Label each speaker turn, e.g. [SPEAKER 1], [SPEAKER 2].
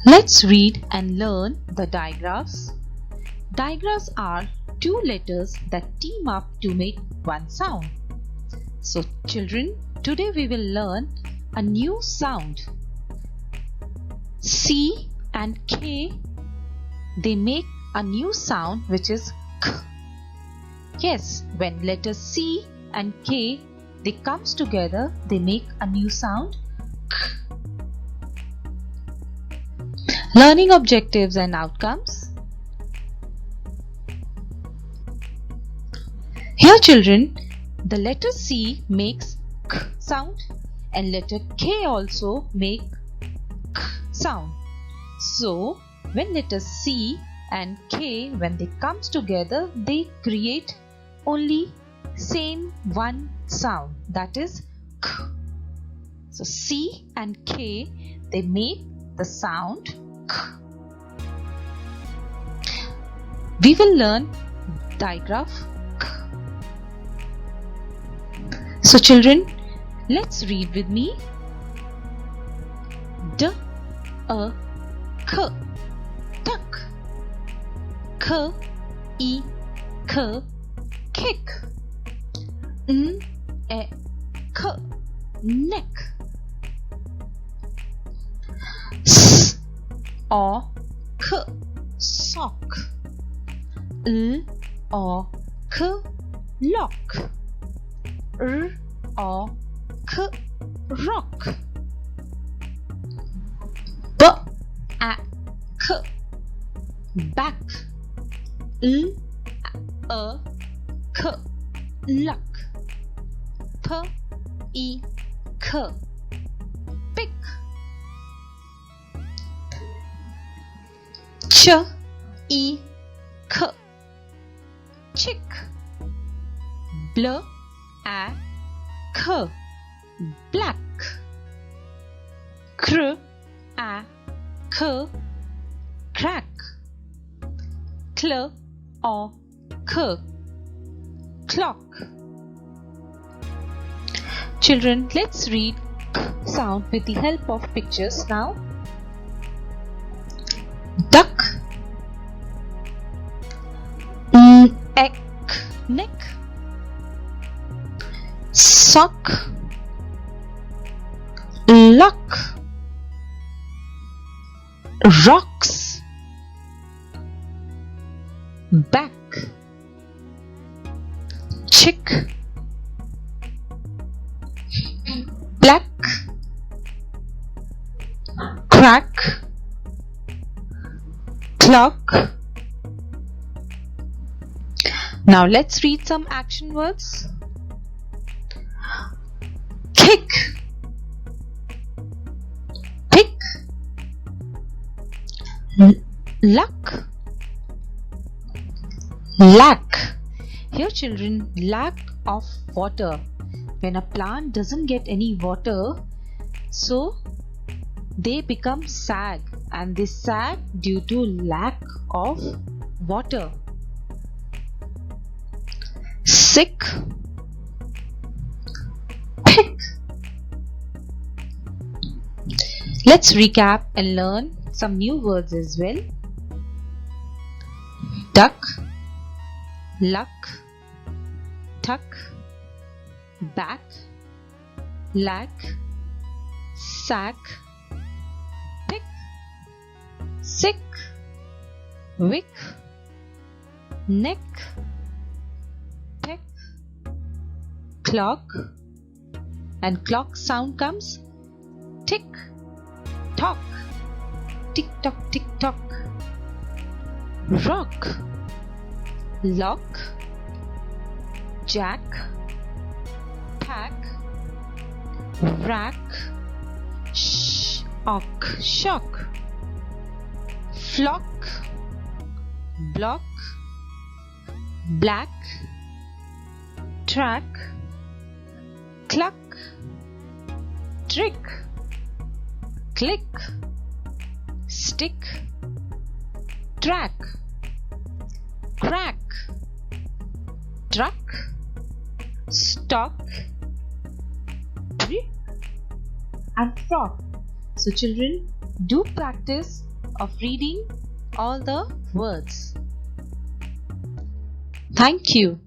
[SPEAKER 1] Let's read and learn the digraphs. Digraphs are two letters that team up to make one sound. So children, today we will learn a new sound. C and K, they make a new sound which is K. Yes, when letters C and K they comes together, they make a new sound K. Learning objectives and outcomes. Here children, the letter C makes K sound and letter K also make K sound. So when letters C and K, when they comes together, they create only same one sound, that is K. So C and K, they make the sound K. We will learn digraph K. So children, let's read with me. D A K, duck. K E K, kick. N E K, neck. S O K, sock. L O K, lock. R O K, rock. B A K, back. L A K, luck. P E K, pick. Ch E K, chick. Bl A K, black. Cr A K, crack. Cl O K, clock. Children, let's read K sound with the help of pictures now. Duck. Neck, neck. Sock. Lock. Rocks. Back. Chick. Black. Crack. Clock. Now let's read some action words. Kick. Pick. Luck. Lack. Here children, lack of water. When a plant doesn't get any water, so they become sag, and they sag due to lack of water. Sick. Pick. Let's recap and learn some new words as well. Duck, luck, tuck, back, lack, sack, pick, sick, wick, neck, peck, clock, and clock sound comes tick, tock, tick tock, tick tock. Rock, lock, jack, pack, rack, shock, shock, flock, block, black, track, cluck, trick, click, stick, track, crack, truck, stock, brick, and frog. So children, do practice of reading all the words. Thank you.